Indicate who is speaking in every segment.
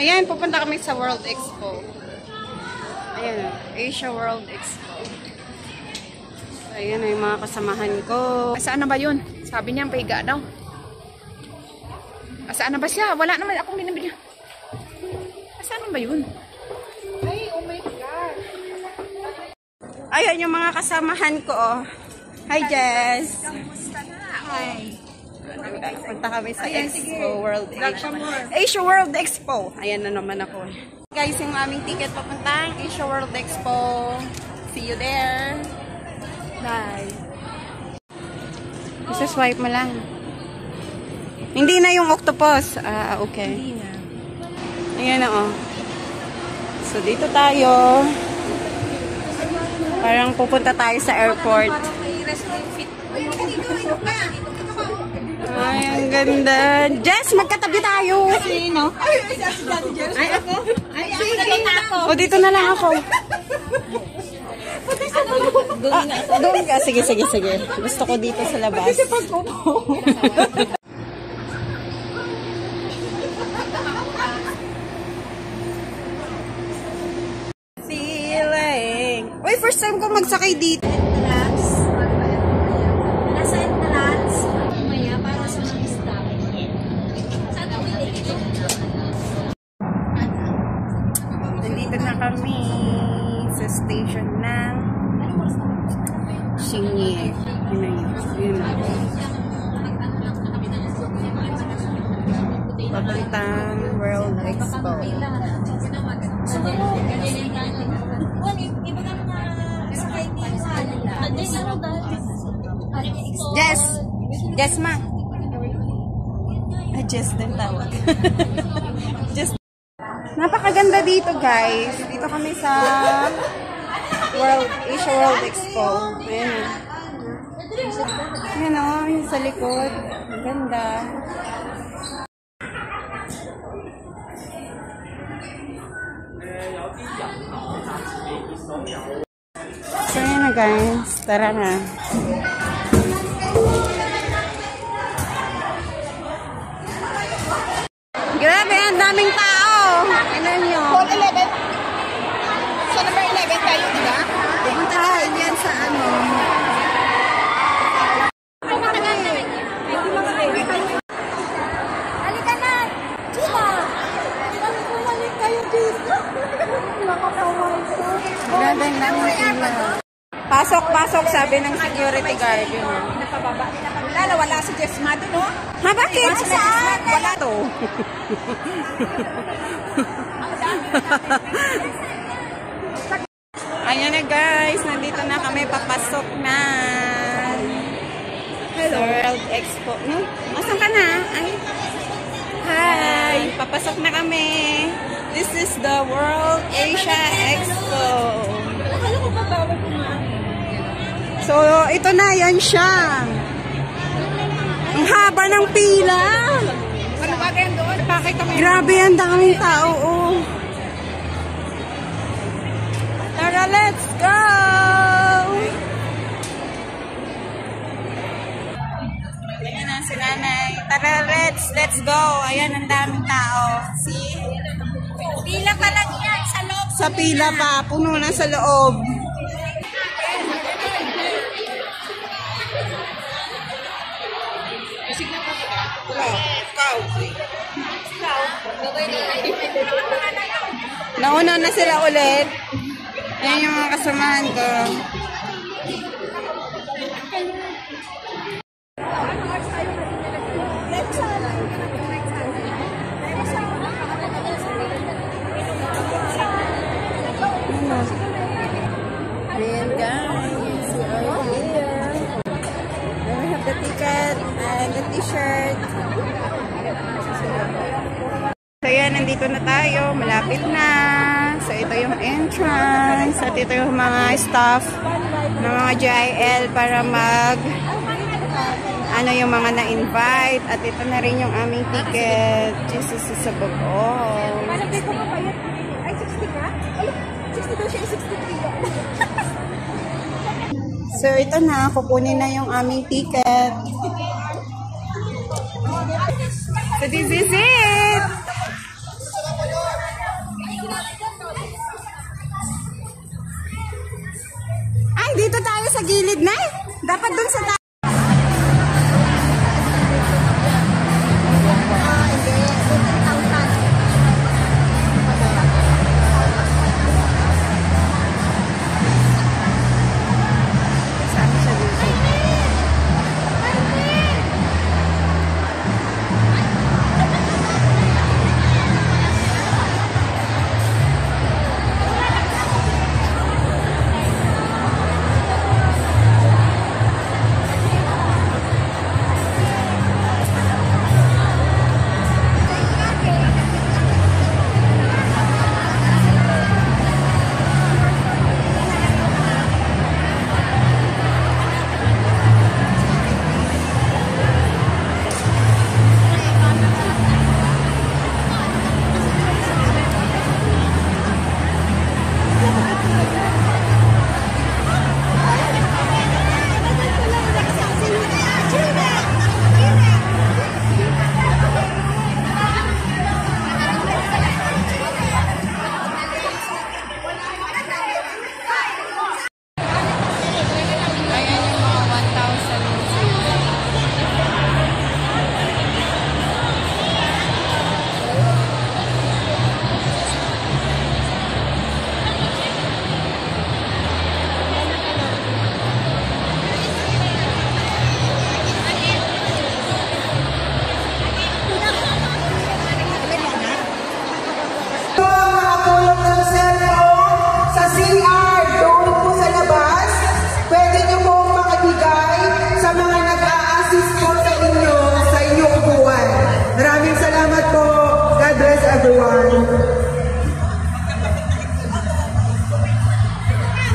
Speaker 1: Ayan, pupunta kami sa World Expo. Ayan, Asia World Expo. Ayan yung mga kasamahan ko.
Speaker 2: Saan na ba yun? Sabi niya, pahiga daw. Saan na ba siya? Wala naman akong binibigyan. Saan na ba yun? Ay, oh my God.
Speaker 1: Ayan yung mga kasamahan ko. Oh. Hi, Jess.
Speaker 2: Hi.
Speaker 1: Punta kami sa Expo World Expo. Asia World Expo. Ayan na naman ako. Guys, yung aming ticket papuntang Asia World Expo. See you there. Bye. Isa swipe mo lang. Hindi na yung octopus. Ah, okay.
Speaker 2: Hindi na.
Speaker 1: Ayan na, oh. So, dito tayo. Parang pupunta tayo sa airport. Ay, ang ganda. Jess, magkatabi tayo.
Speaker 2: Sino? Ay, ako? Ay, ako.
Speaker 1: O, dito na lang ako. Doon ka. Sige, sige, sige. Gusto ko dito sa labas. Feeling. Uy, first time ko magsakay dito.
Speaker 3: Nasa entrance. Maya para sa mga staff.
Speaker 1: Nandito na kami sa station ng Xingye. Yun na. Papuntang World Expo. Jess! Jess, ma! Jess din tawag. Jess. Napakaganda dito, guys. Dito kami sa Asia World Expo. Ayan. Ayan o, yung sa likod. Ang ganda. So, ayan na, guys. Tara na. Grabe, ang daming tao. Ano nyo?
Speaker 2: Hall 11. Sa number 11 tayo, di ba?
Speaker 1: Pupunta tayo yan sa ano.
Speaker 3: Halika na! Chika! Bumalik kayo dito! Nakakawal ko.
Speaker 1: Grabe, ang daming tila. Pasok, pasok, sabi ng security guard. Yun.
Speaker 2: Napababa nila kami. Lala, wala si Jess Mado, no?
Speaker 1: Ha, bakit?
Speaker 2: Saan?
Speaker 1: Wala to. Ayan na, guys. Nandito na kami. Papasok na. Hello. Sa World Expo. No? Asan ka na? Ay. Hi. Papasok na kami. This is the World Asia Expo.
Speaker 3: Akala ko ba bawal kumain?
Speaker 1: So, ito na. Yan siya. Ang haba ng pila.
Speaker 2: Ano ba yan doon? Pakita mo yun.
Speaker 1: Grabe, ang daming tao. Oh. Tara, let's go! Ayan na si nanay. Tara, let's go. Ayan, ang daming tao. See?
Speaker 3: Pila pa lang yan sa loob.
Speaker 1: Sa pila pa. Puno na sa loob. Nauna na sila ulit. Ayan yung mga kasamahan ko. Ayan guys, we are here. And we have the ticket and the t-shirt. So yan, nandito na tayo. Malapit na. So ito yung entrance. At ito yung mga staff ng mga JIL para ano yung mga na-invite. At ito na rin yung aming ticket. Jesus is a bugong.
Speaker 3: Malapit ko pa bayad. Ay, 60 ka? Ay, 60 daw siya, 63.
Speaker 1: So ito na. Kukunin na yung aming ticket. So this is it. sa gilid na. Dapat dun sa taas.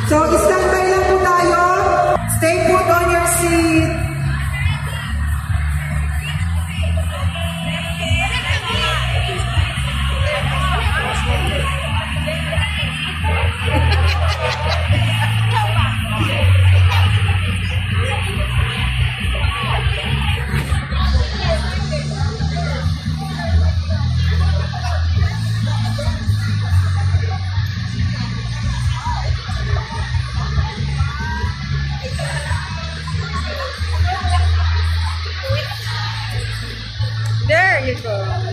Speaker 4: So, stand-by lang po tayo. Stay put on your seat.
Speaker 1: There you go.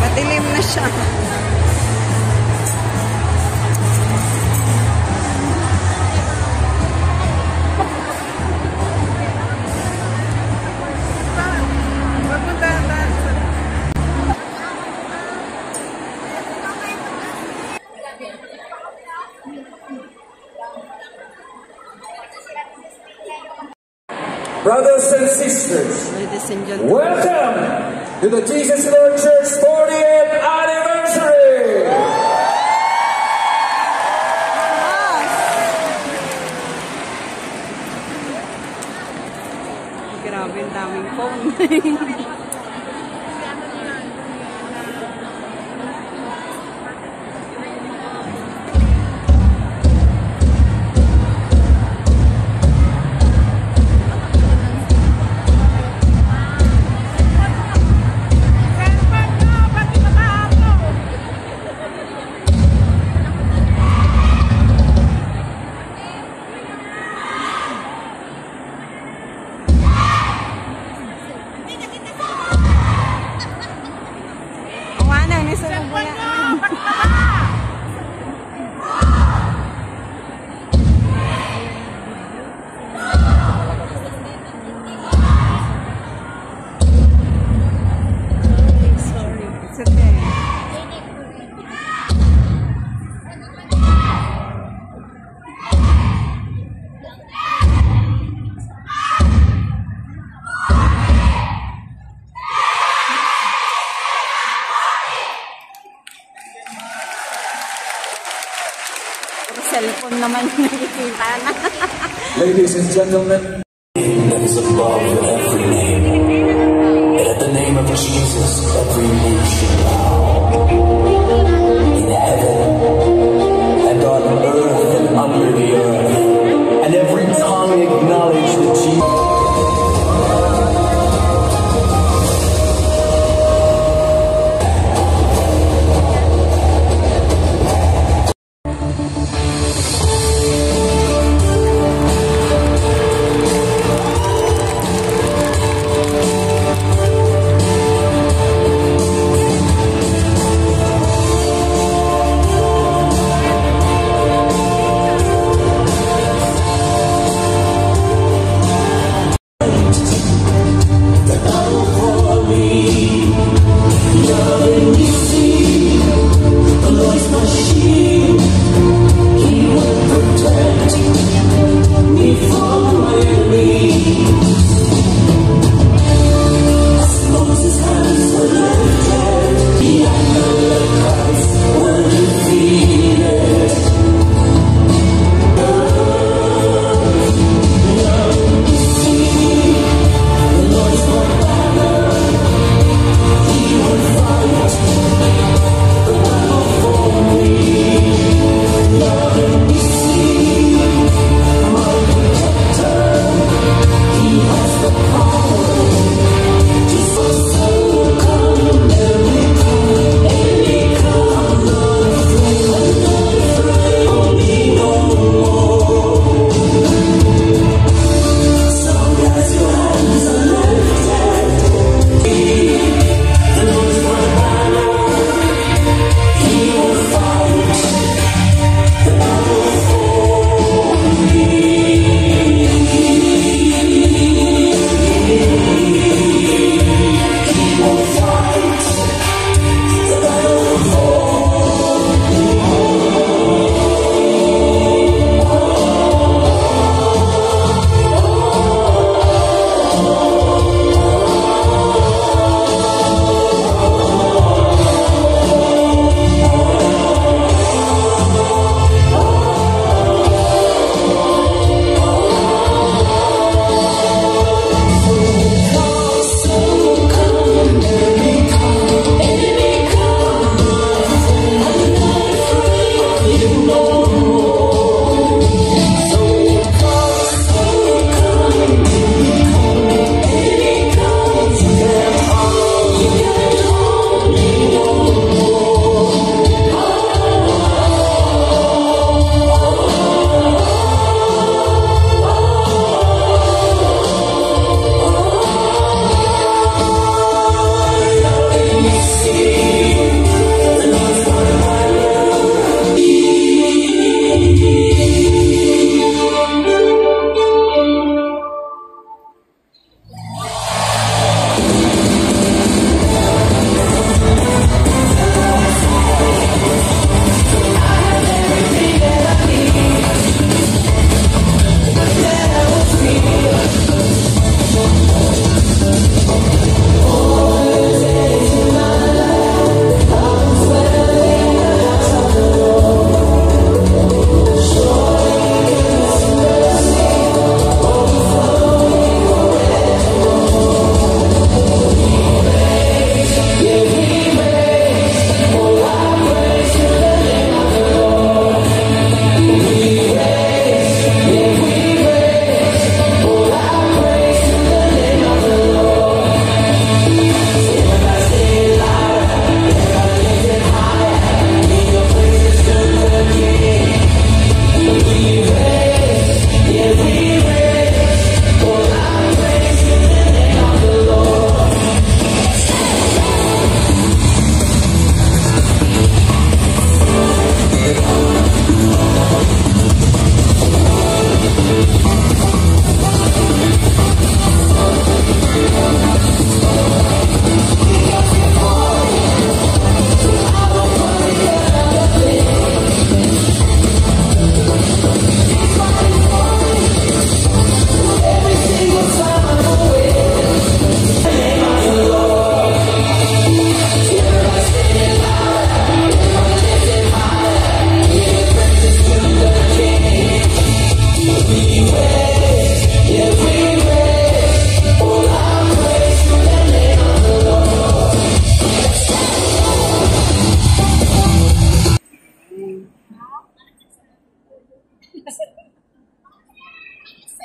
Speaker 1: Madilim na siya.
Speaker 5: Brothers and sisters,
Speaker 1: Ladies and gentlemen,
Speaker 5: welcome to the Jesus Lord Church 40th anniversary!
Speaker 1: Grabe, ang daming phone. Cellphone naman yung nakikita na.
Speaker 5: Ladies and gentlemen, that is above every name. And at the name of Jesus, every knee should bow. In heaven, and on earth, and under the earth. And every tongue acknowledge that Jesus...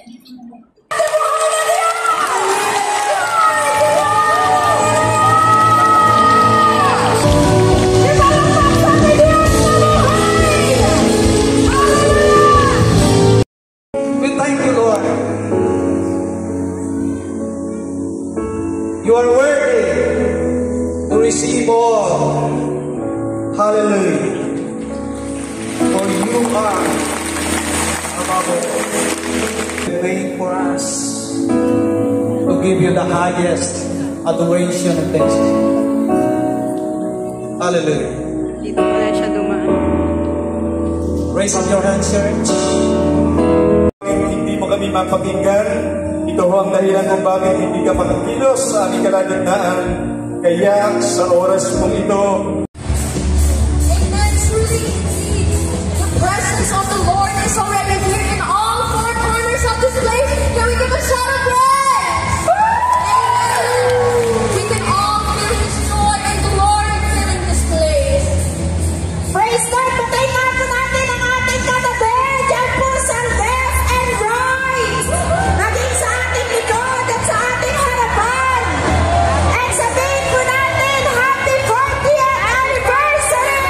Speaker 4: We thank you, Lord. You are worthy to receive all. Hallelujah. For you are above all. Praying for us to give you the highest adoration and thanksgiving. Hallelujah.
Speaker 1: Dito pala siya dumaan.
Speaker 4: Raise up your hands, church. Hindi mo kami mapakinggan. Ito ho ang dahilan kung bakit hindi ka makakilos sa aming kalagitnaan. Kaya sa oras mong ito,
Speaker 3: Amen. Truly, indeed, the presence of the Lord is already here in all four corners of this place. Can we give a shout of praise? Amen. We can all feel His joy and glory filling this place. Praise God! Patayin nga po natin ang ating katabi. Diyan po sa left and right. Naging sa ating likod at sa ating harapan. And sabihin po natin, Happy 40th Anniversary!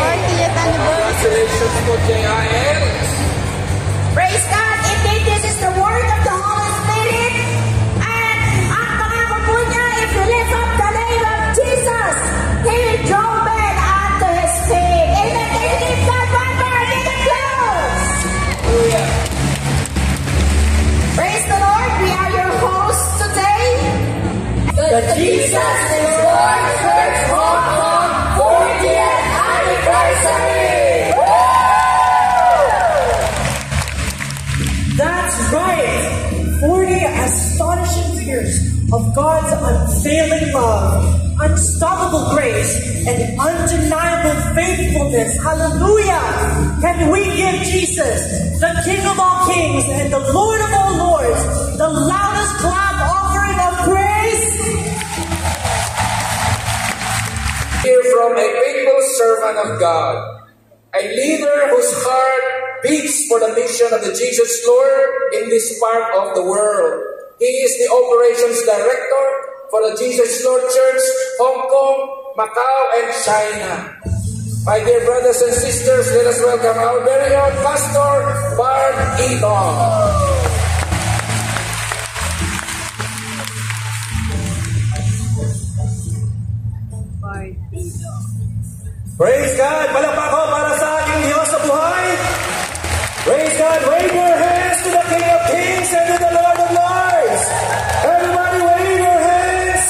Speaker 1: 40th anniversary.
Speaker 6: Congratulations po, JIL.
Speaker 3: Praise God! Indeed, this is the word of the Holy Spirit. And ang pangako po niya, if you lift up the name of Jesus, He will draw men unto His feet. Amen. Can you give God one more big applause? Praise the Lord. We are your hosts today. The Jesus is Lord Church Hong Kong 40th Anniversary!
Speaker 7: That's right! 40 astonishing years of God's unfailing love, unstoppable grace, and undeniable faithfulness. Hallelujah! Can we give Jesus, the King of all kings and the Lord of all lords, the loudest clap offering of praise?
Speaker 6: Hear from a faithful servant of God, a leader whose heart beats for the mission of the Jesus Lord in this part of the world. He is the operations director for the Jesus Lord Church, Hong Kong, Macau, and China. My dear brothers and sisters, let us welcome our very own Pastor Bart Eaton.
Speaker 4: praise God! Palakpak ko para sa aking Diyos sa buhay. Praise God! Wave your hands to the King of Kings and to the Lord of Lords. Everybody wave your hands.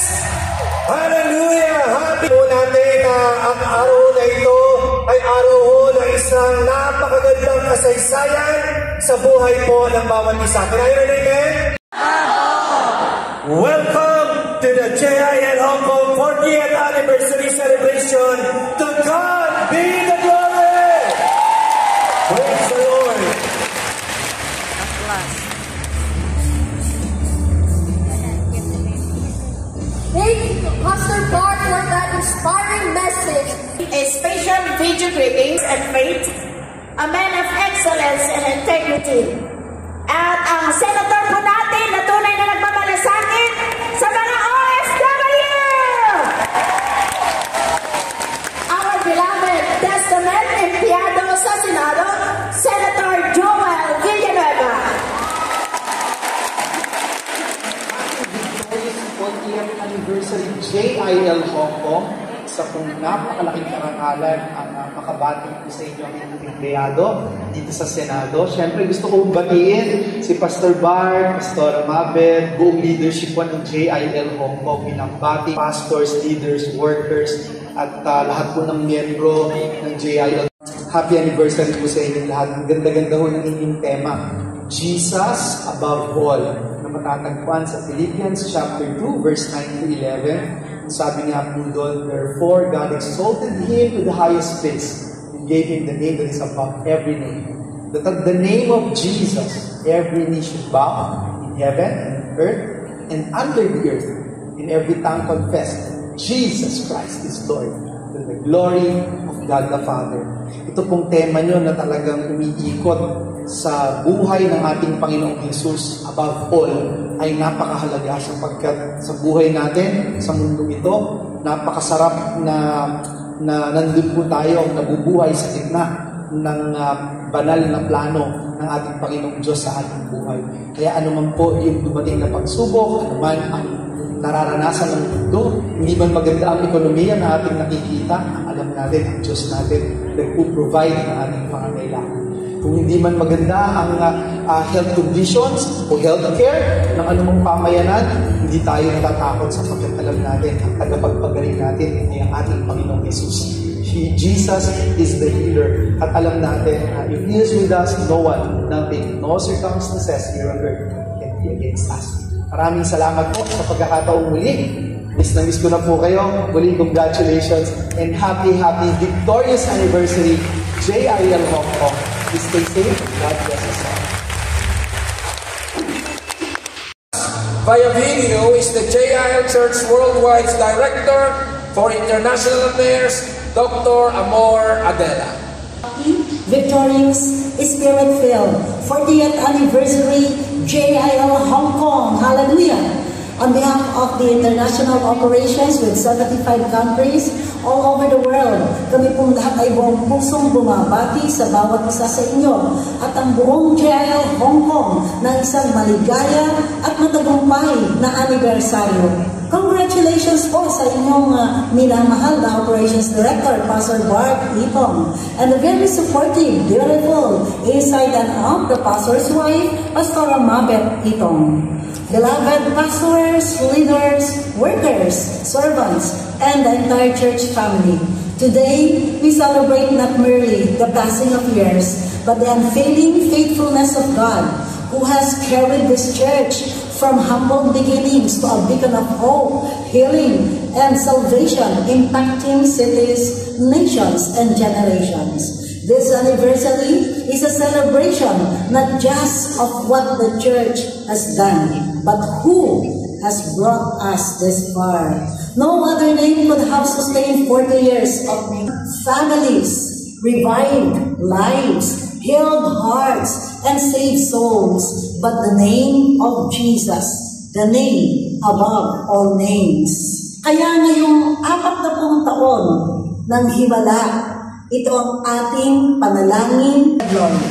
Speaker 4: Hallelujah! Happy po natin na ang araw na ito ay araw na isang napakagandang kasaysayan sa buhay po ng bawat isa. Can I hear an amen? Welcome to the JIL Hong Kong 40th Anniversary Celebration. To God be the glory! Praise the Lord!
Speaker 3: Thank you, Pastor Bart, for that inspiring message. A special video greetings and faith, a man of excellence and integrity. At ang senator po natin na tunay na nagmamalasakit sa mga OFW! Our beloved Testament empleyado sa Senado, Senator Joel Villanueva.
Speaker 8: 40th Anniversary JIL Hong Kong. Isa pong napakalaking karangalan ang makabati ko sa inyo ang empleyado dito sa Senado. Siyempre gusto kong batiin si Pastor Bar, Pastor Mabel, buong leadership po ng JIL Hong Kong, binabati, pastors, leaders, workers, at lahat po ng miyembro ng JIL. Happy anniversary po sa inyo lahat. Ang ganda-ganda ho ng inyong tema, Jesus above all, na matatagpuan sa Philippians chapter 2 verse 9 to 11. Sabi nga po doon, therefore God exalted Him to the highest place and gave Him the name that is above every name. That at the name of Jesus, every knee should bow in heaven and earth and under the earth, and every tongue confess Jesus Christ is Lord, to the glory of God the Father. Ito pong tema nyo na talagang umiikot sa buhay ng ating Panginoong Jesus above all ay napakahalaga sapagkat sa buhay natin, sa mundong ito, napakasarap na nandun po tayo nabubuhay sa gitna ng banal na plano ng ating Panginoong Diyos sa ating buhay. Kaya anuman po yung dumating na pagsubok, anuman ang nararanasan ng mundo, hindi man maganda ang ekonomiya na ating nakikita, alam natin ang Diyos natin nagpo-provide ng ating pangangailangan. Kung hindi man maganda ang health conditions o health care ng anumang pamayanan, hindi tayo natatakot sapagkat alam natin ang tagapagpagaling natin ay ang ating Panginoong Jesus. Jesus is the healer. At alam natin na if He is with us, no one, nothing, no circumstances here on earth can be against us. Maraming salamat po sa pagkakataong muli. Miss na miss ko na po kayo. Muli, congratulations and happy, victorious anniversary, JIL Hong Kong. Please stay safe. God bless us all.
Speaker 6: Via video is the JIL Church Worldwide's Director for International Affairs, Dr. Amor Adela.
Speaker 9: Victorious, Spirit-filled, 40th anniversary, JIL Hong Kong. Hallelujah! On behalf of the international operations with 75 countries all over the world, kami pong lahat ay buong pusong bumabati sa bawat isa sa inyo at ang buong JIL Hong Kong na isang maligaya at matagumpay na anibersaryo. Congratulations po sa inyong minamahal na Operations Director, Pastor Bart Itong, and the very supportive, beautiful, inside and out, the Pastor's wife, Pastora Mabet Itong. Beloved pastors, leaders, workers, servants, and the entire church family, today we celebrate not merely the passing of years, but the unfailing faithfulness of God, who has carried this church from humble beginnings to a beacon of hope, healing, and salvation, impacting cities, nations, and generations. This anniversary is a celebration not just of what the church has done, but who has brought us this far. No other name could have sustained 40 years of families, revived lives, healed hearts, and saved souls, but the name of Jesus, the name above all names. Kaya ngayong 40 taon ng himala, ito ang ating panalangin. Lord.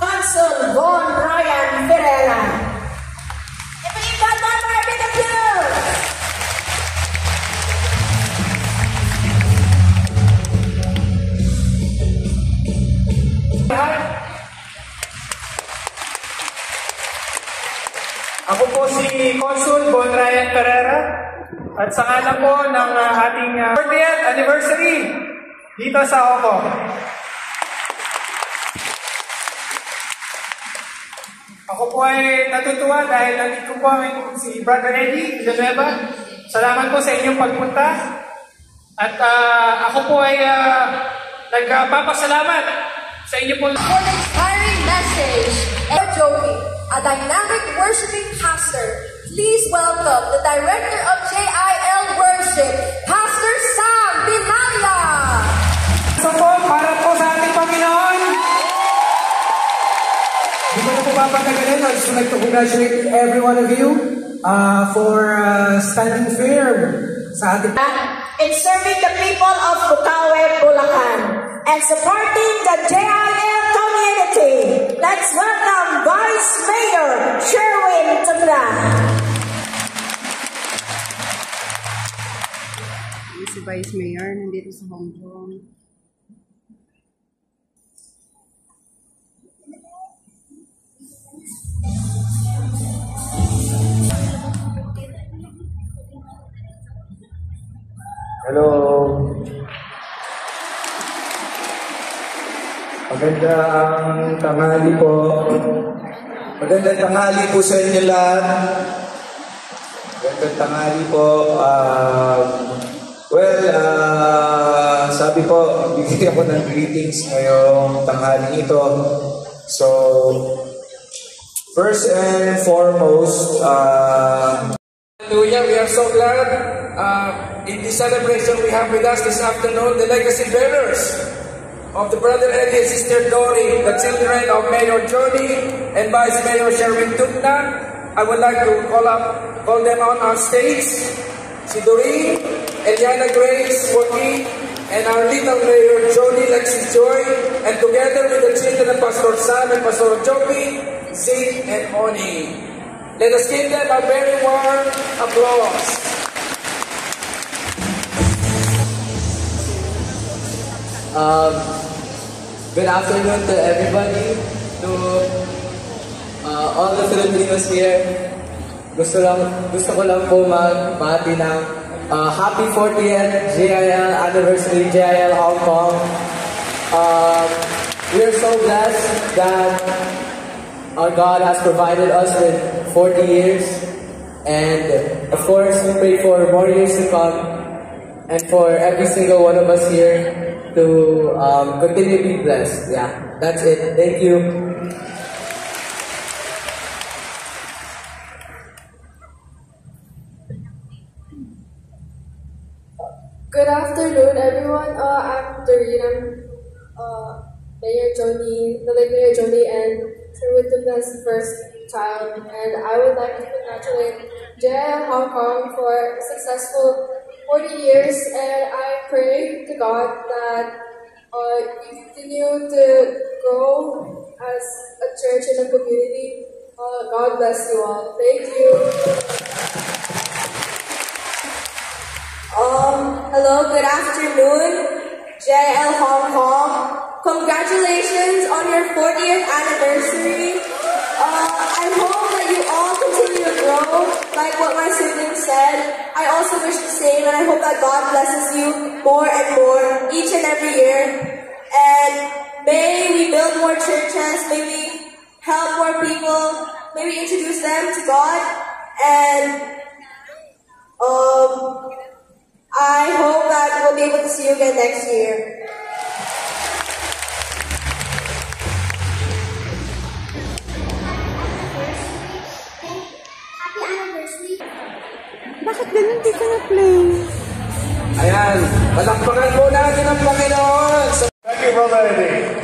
Speaker 3: Consul Von Ryan Ferreira. Ipagkat mo ang mga bigyan.
Speaker 10: Ako po si Consul Von Ryan Ferreira at sa ngalan po ng ating 40th anniversary dito sa Hong Kong. Ako po ay natutuwa dahil nandito po si Brother Eddie Villanueva. Salamat po sa inyong pagpunta. At ako po ay nagpapasalamat sa inyo po.
Speaker 3: For the inspiring message, Joey, a dynamic worshiping pastor, please welcome the director of JIL Worship, Pastor Sam Binaya.
Speaker 10: So po, para po sa ating Panginoon. Hindi ko na po papatagalin. I just like to congratulate every one of you for standing firm sa ating
Speaker 3: in serving the people of Bukawe, Bulacan, and supporting the JIL community. Let's welcome Vice Mayor Sherwin Tunda.
Speaker 1: Si Vice Mayor nandito sa Hong Kong.
Speaker 4: Hello. Magandang tanghali po. Magandang tanghali po sa inyo lahat. Magandang tanghali po. Sabi po, bigyan ako ng greetings ngayong tanghali ito. So, first and foremost,
Speaker 6: Hallelujah. We are so glad in this celebration we have with us this afternoon the legacy bearers of the Brother Eddie and Sister Dory, the children of Mayor Johnny and Vice Mayor Sherwin Tugna. I would like to call them on stage. Si Doreen, Eliana Grace, Joaquin, and our little Mayor Jody Lexi Joy, and together with the children of Pastor Sam and Pastor Joby, Zeke and Oni. Let us give them a very warm applause.
Speaker 11: Good afternoon to everybody, to all the Filipinos here. Gusto ko lang po magbati ng happy 40th JIL anniversary, JIL Hong Kong. We are so blessed that our God has provided us with 40 years, and of course we pray for more years to come, and for every single one of us here to continue to be blessed. Yeah, that's it. Thank you.
Speaker 3: Good afternoon, everyone. I'm Doreen. I'm Mayor Joni, the late Mayor Joni, and Sherwin Tugna's first child. And I would like to congratulate JIL Hong Kong for a successful 40 years. And I pray to God that you continue to grow as a church and a community. God bless you all. Thank you. Hello, good afternoon, JIL Hong Kong. Congratulations on your 40th anniversary. I hope that you all continue to grow, like what my siblings said. I also wish the same, and I hope that God blesses you more and more each and every year. And may we build more churches, may we help more people, may we introduce them to God, and I hope that we'll be able to see you again next year. Happy anniversary.
Speaker 1: Bakit ganun di ka na-play?
Speaker 6: Ayan, palakpakan po natin ang Panginoon.
Speaker 12: Thank you, Brother Eddie.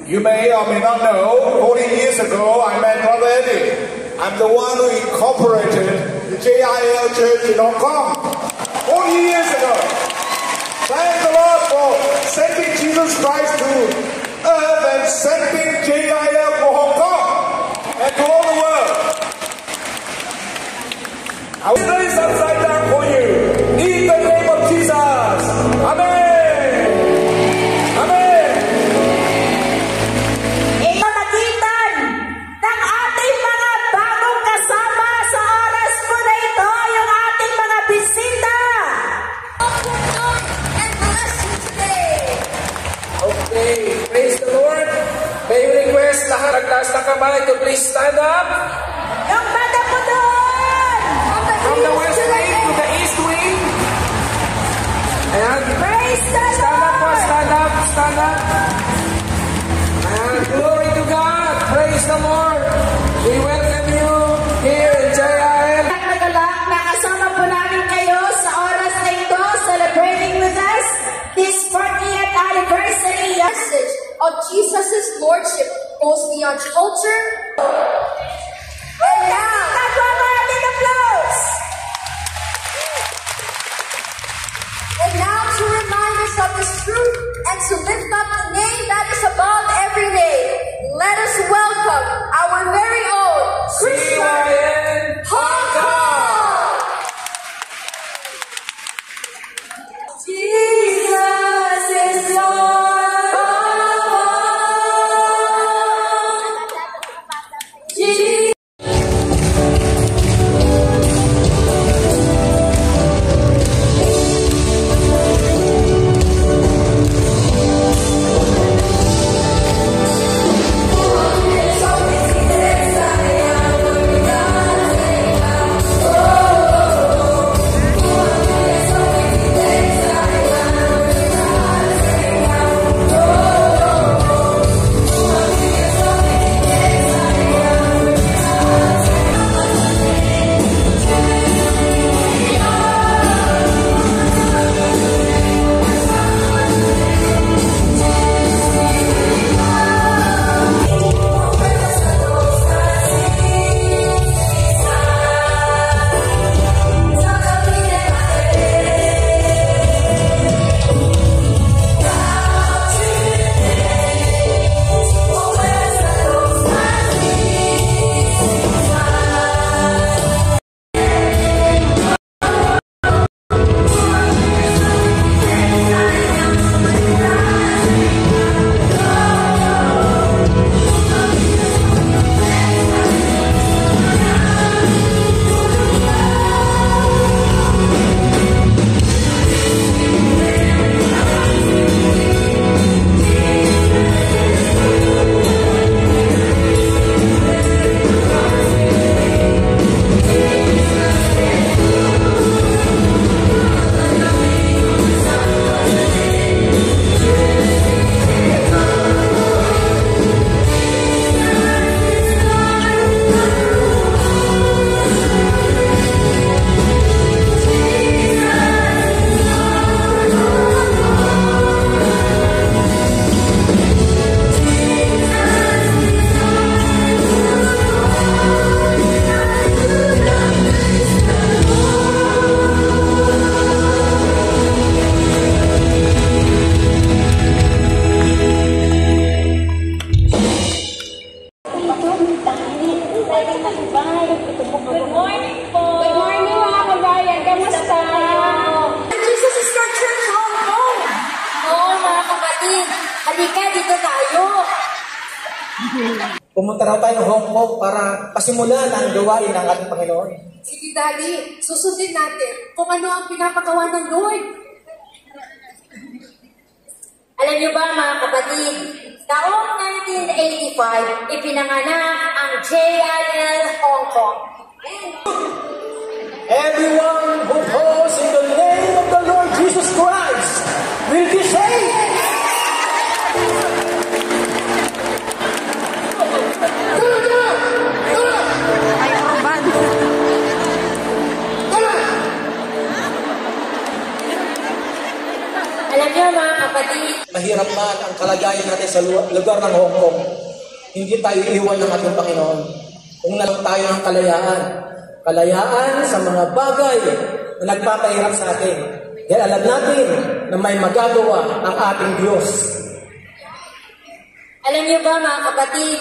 Speaker 12: You may or may not know, 40 years ago I met Brother Eddie. I'm the one who incorporated the JIL Church in Hong Kong 40 years ago. Thank the Lord for sending Jesus Christ to earth and sending JIL to Hong Kong and to all the world. I will raise upside down for you in the name of Jesus. Amen.
Speaker 6: Nagtaas na kamay to please stand up.
Speaker 3: Yung bata po doon!
Speaker 6: From the west wing to the east wing. Ayan.
Speaker 3: Praise the Lord!
Speaker 6: Stand up po, stand up, stand up. Ayan. Glory to God. Praise the Lord. We welcome you here in JIL.
Speaker 3: Nagalak na kasama po namin kayo sa oras na ito, celebrating with us this 40th anniversary message of Jesus' Lordship goes beyond culture. And now, applause. And now to remind us of this truth and to lift up the name that is above every name, let us welcome our very own Christian Hong Kong. Jesus is Lord. Good morning po. Good morning mga kabayan. Kamusta? Jesus is your church home. Oo mga kapatid. Halika dito tayo.
Speaker 10: Pumunta raw tayo ng Hong Kong para pasimulan ang gawain ng ating Panginoon.
Speaker 3: Sige, Daddy. Susundin natin kung ano ang pinapagawa ng Lord. Alam niyo ba, mga kapatid, taong 1985, ipinanganak ang JIL Hong Kong.
Speaker 10: Everyone who calls in the name of the Lord Jesus Christ will be saved.
Speaker 3: Alam niyo mga kapatid,
Speaker 10: Mahirap man ang kalagayan natin sa lugar ng Hong Kong, hindi tayo iiwan ng ating Panginoon. Kung nalang tayo ng kalayaan, kalayaan sa mga bagay na nagpapahirap sa atin. Dahil alam natin na may magagawa ang ating Diyos.
Speaker 3: alam niyo ba mga kapatid,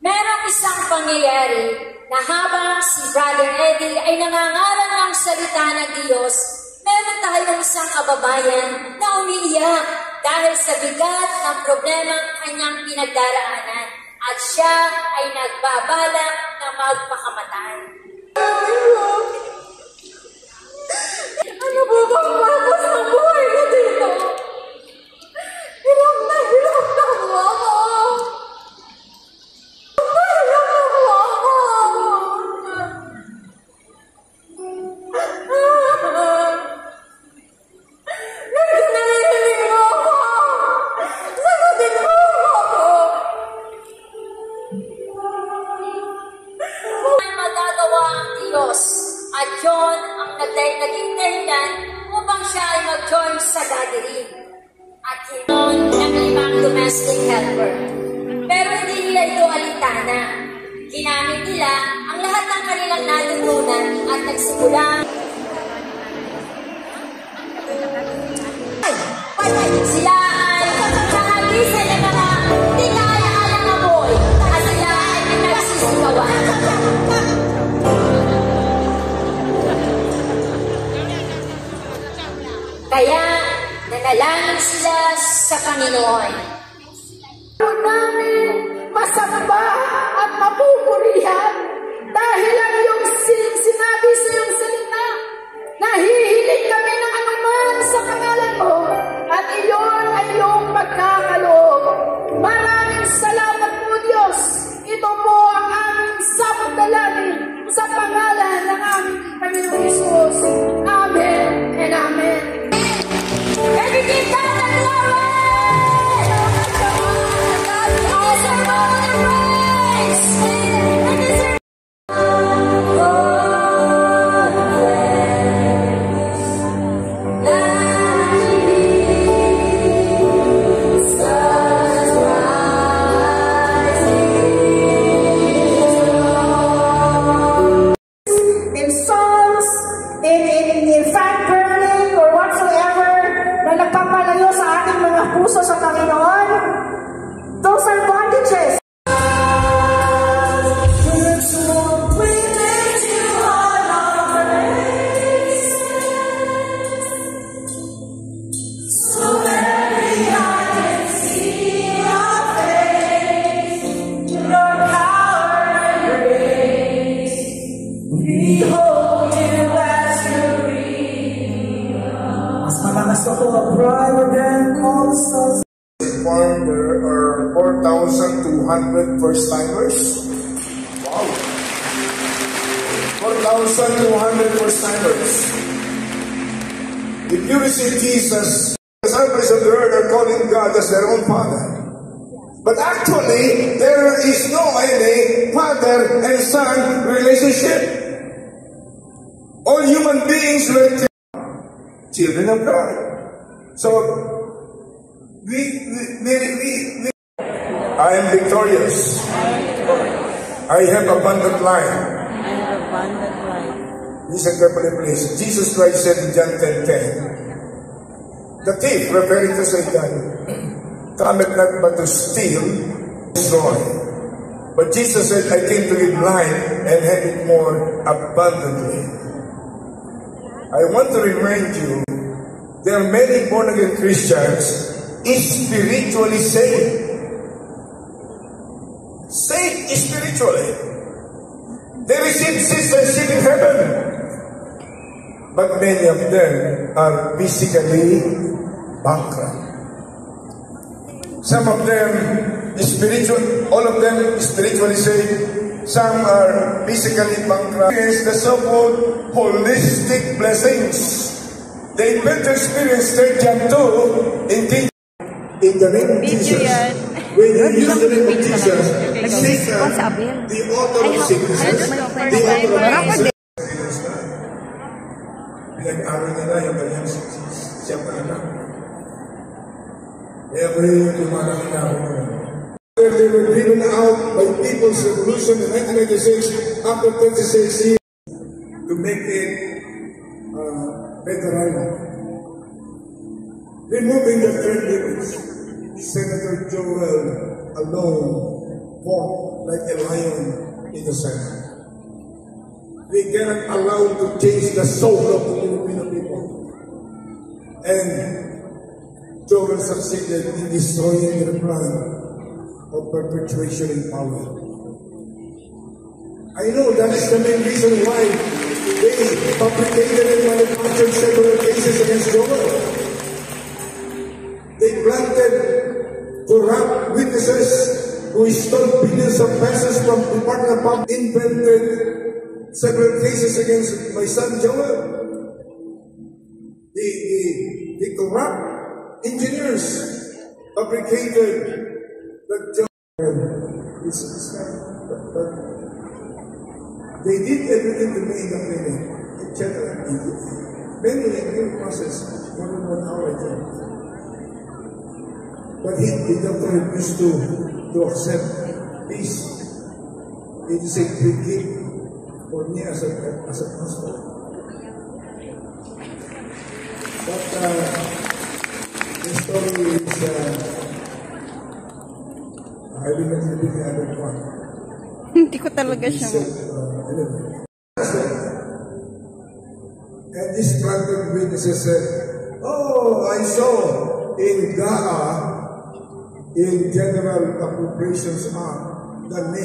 Speaker 3: merong isang pangyayari na habang si Brother Eddie ay nangangaral ng salita ng Diyos, meron tayong isang kababayan na umiiyak dahil sa bigat ng problema ang kanyang pinagdaraanan at siya ay nagbabalak na magpakamatay. Ano ba bang purpose ng buhay ko dito? Hirap na ako ako. At yun ang naging dahilan upang siya ay mag-join sa gathering. At yun ng 5 domestic helper. Pero hindi nila ito alintana. Ginamit nila ang lahat ng kanilang natutunan at nagsimula. Sila ay nakagisan ng mga hindi kaya-ayang amoy at sila ay pinagsisigawan. Kaya nanalangin sila sa Panginoon.
Speaker 13: Namin masamba at mapupurihan dahil ang iyong sinabi sa iyong salita. Nahihiling kami ng anuman sa pangalan mo at iyon ay iyong pagkakaloob. Maraming salamat po Diyos. Ito po ang aming samot-dalangin sa pangalan ng aming Panginoon Jesus. Amen and amen.
Speaker 3: Everything God and glory! Deserve all the praise!
Speaker 13: In songs, in fat burning or whatsoever na nagpapalayo sa ating mga puso sa Panginoon, those are bondages.
Speaker 12: Informed there are 4,200 first-timers. Wow! 4,200 first-timers. If you receive Jesus, the surface of the earth are calling God as their own Father. But actually, there is no any father and son relationship. All human beings were children of God. So, I am victorious. I have abundant life. Listen carefully, please. Jesus Christ said in John 10:10, the thief, referring to Satan, cometh not but to steal, destroy, But Jesus said, I came to give life and have it more abundantly. I want to remind you, there are many born-again Christians spiritually saved. Saved spiritually. They receive citizenship in heaven. But many of them are physically bankrupt. Some of them all of them spiritually saved. Some are physically bankrupt. It's the so-called holistic blessings. They better experience 3 John 2 in the name of Jesus. When you use the name of Jesus, Satan, the author of sicknesses, the author of disease, pinag-aral nila yung kanyang siyang anak. Every tumalaki na ako naman. They were driven out by People's Revolution in 1996 after 36 years to make it better island. Removing the term limits, Senator Joel alone fought like a lion in the Senate. We cannot allow to change the soul of the Filipino people. And Joel succeeded in destroying the plan of perpetuation in power. I know that is the main reason why they fabricated and manufactured several cases against Joel. They planted corrupt witnesses who stole billions of pesos from Department of Public, invented several cases against my son Joel. The corrupt engineers fabricated that Joel they did everything to me in the clinic, etc. Many a process more than 1 hour a day. But the doctor refused to accept peace. It is a great gift for me as a pastor. But the story is, I will not repeat the other one.
Speaker 1: Hindi ko talaga siya.
Speaker 12: And this planted witnesses said, oh, I saw in GAA, in General Appropriations Act, the name.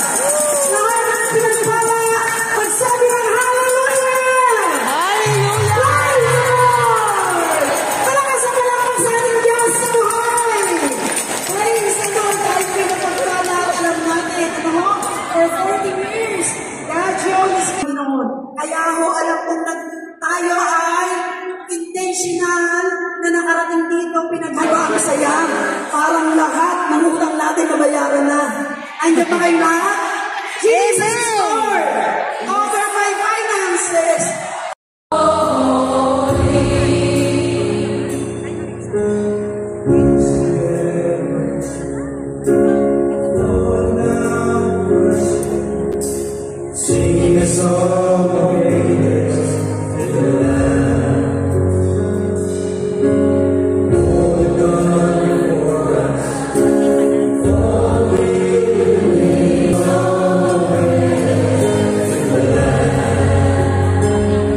Speaker 7: Lahat ng pinagpala, magsabi ng hallelujah! Hallelujah! Malakas ang palakpak sa ating Diyos sa buhay! Praise the Lord! Dahil pinapagpala, alam natin, for 40 years, God is Panginoon. Kaya ho, alam kong tayo ay intentional na nakarating dito, pinaghawa ang saya. Parang lahat ng utang natin nabayaran na. Andiyan ba kayo lahat? Jesus is Lord over my finances.
Speaker 5: Sing a song of praise to the Lamb. Oh, God for us, for we believe on the way to the Lamb.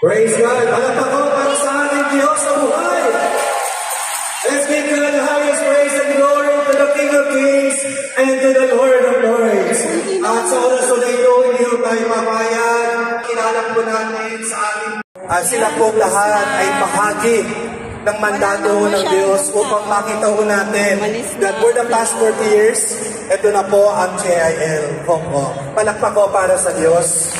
Speaker 4: Praise God! Palakpak ko para sa ating Diyos sa buhay! Let's give God the highest praise and glory to the King of Kings and to the Lord of Lords. At sa oras na ito, hindi ho tayo papayag. Kinalang po natin sa ating sila po lahat ay bahagi ng mandato ng Diyos upang makita ko natin that for the past 40 years, ito na po ang JIL Hong Kong. Palakpak ko para sa Diyos.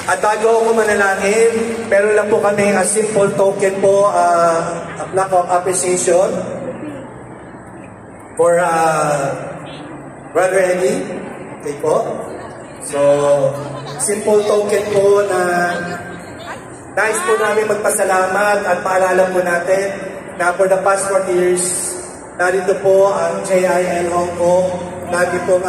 Speaker 4: At bago ako manalangin, meron lang po kami a simple token po, a plaque of appreciation for Brother Eddie. Okay po. So, simple token po na nais po namin magpasalamat at paalala po natin na for the past 40 years, narito po ang JIL Hong Kong. Lagi po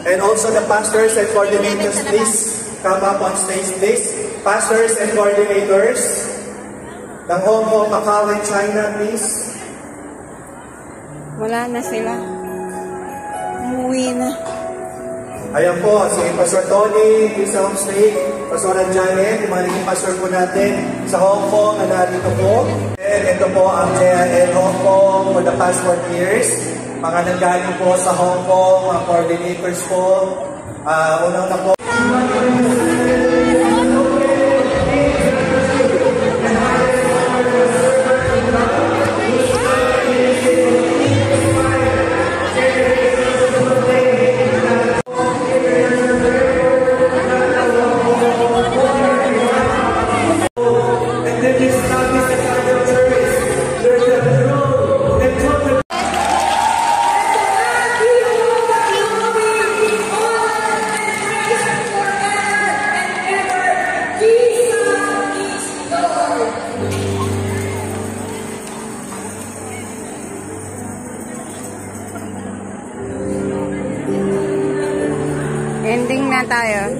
Speaker 4: and also the pastors and coordinators, please come up on stage, please. Pastors and coordinators ng Hong Kong, Macau, and China, please.
Speaker 1: Wala na sila. Umuwi na.
Speaker 4: Ayan po, si Pastor Tony, please on stage. Pastor Janet, yung mga naging pastor po natin sa Hong Kong na narito po. And ito po ang JIL Hong Kong for the past 40 years. Mga nanggaling po sa Hong Kong, mga coordinators po. Unang na po.
Speaker 1: Ending na tayo.